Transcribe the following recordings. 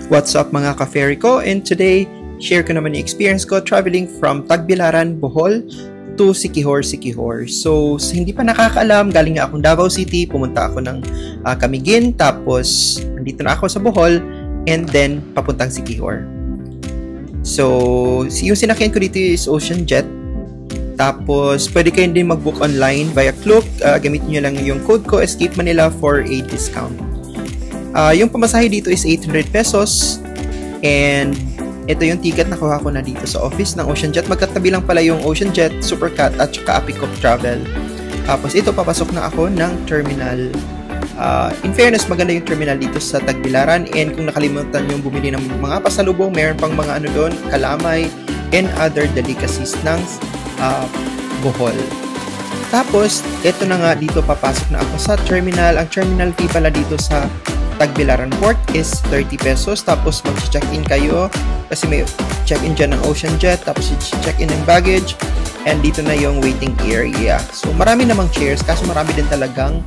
What's up mga ka-ferry ko, and today, share ko naman yung experience ko traveling from Tagbilaran, Bohol to Siquijor. So, sa hindi pa nakakaalam, galing nga akong Davao City, pumunta ako ng Camiguin, tapos nandito na ako sa Bohol, and then papuntang Siquijor. So, yung sinakyan ko dito is Ocean Jet. Tapos, pwede kayo din mag-book online via Klook. Gamitin nyo lang yung code ko, Escape Manila, for a discount. Yung pamasahe dito is 800 pesos. And ito yung ticket na kuha ko na dito sa office ng Ocean Jet. Magkatabi lang pala yung Ocean Jet, Supercat at saka Apicop Travel. Tapos ito, papasok na ako ng terminal. In fairness, maganda yung terminal dito sa Tagbilaran. And kung nakalimutan yung bumili ng mga pasalubong, meron pang mga ano doon, kalamay and other delicacies ng Bohol. Tapos, ito na nga, dito papasok na ako sa terminal. Ang terminal fee pala dito sa Tagbilaran Port is 30 pesos. Tapos, mag-check-in kayo kasi may check-in dyan ng Ocean Jet. Tapos, check-in ng baggage. And dito na yung waiting area. So, marami namang chairs kasi marami din talagang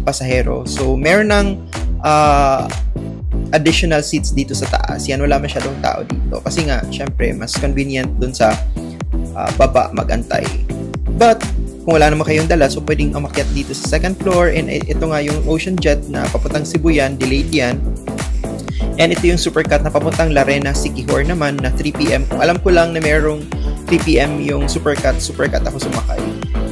pasahero. So, meron ng additional seats dito sa taas. Yan, wala masyadong tao dito. Kasi nga, syempre, mas convenient dun sa baba magantay. But, kung wala naman kayong dala, so pwedeng umakyat dito sa second floor. And ito nga yung Ocean Jet na papuntang Cebu yan, delayed yan. And ito yung Supercat na papuntang Larena, Siquijor naman na 3 PM. Kung alam ko lang na merong 3 PM yung Supercat ako sumakay.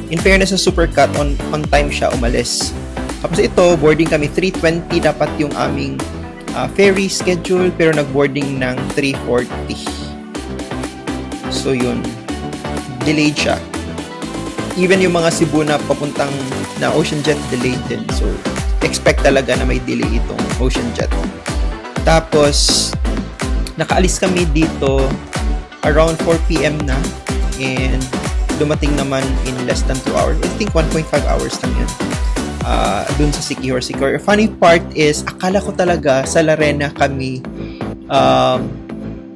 In fairness sa Supercat, on time siya umalis. Tapos ito, boarding kami 3:20 dapat yung aming ferry schedule, pero nag-boarding ng 3:40. So yun, delayed siya. Even yung mga Cebu na papuntang na Ocean Jet, delayed din. So, expect talaga na may delay itong Ocean Jet. Tapos, nakaalis kami dito around 4 PM na. And dumating naman in less than 2 hours. I think 1.5 hours lang yun. Dun sa Siquijor. Funny part is, akala ko talaga sa Larena kami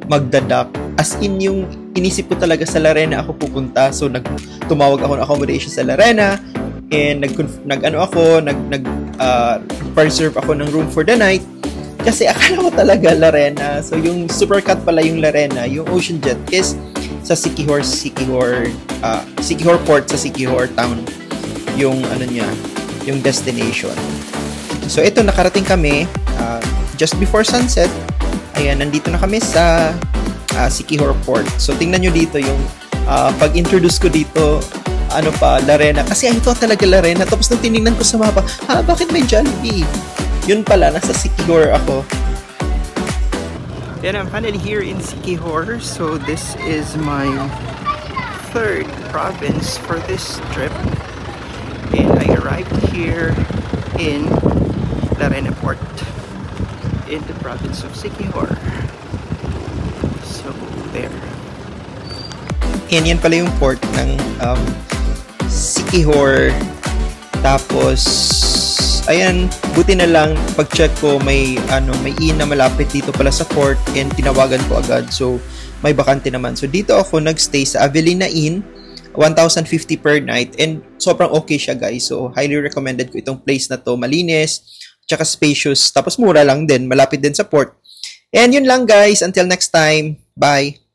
magdadak. As in, yung inisip ko talaga sa Larena ako pupunta. So, tumawag ako ng accommodation sa Larena. And nag-reserve ako ng room for the night. Kasi akala ko talaga Larena. So, yung Supercat pala yung Larena. Yung Ocean Jet is sa Siquijor Port, sa Siquijor Town. Yung ano niya, yung destination. So, ito, nakarating kami just before sunset. Ayan, nandito na kami sa Siquijor Port. So, tingnan nyo dito yung pag-introduce ko dito, Larena. Kasi ito talaga Larena. Tapos nung tinignan ko sa mapa, bakit may Jollibee? Yun pala, nasa Siquijor ako. Then I'm finally here in Siquijor. So, this is my third province for this trip. And I arrived here in Larena Port in the province of Siquijor. So, there. And yan pala yung port ng Siquijor. Tapos, ayan, buti na lang pag-check ko may inn na malapit dito pala sa port and tinawagan ko agad. So, may bakante naman. So, dito ako nagstay sa Avelina Inn, 1,050 per night, and sobrang okay siya, guys. So, highly recommended ko itong place na to. Malinis, tsaka spacious, tapos mura lang din, malapit din sa port. And yun lang, guys. Until next time, bye!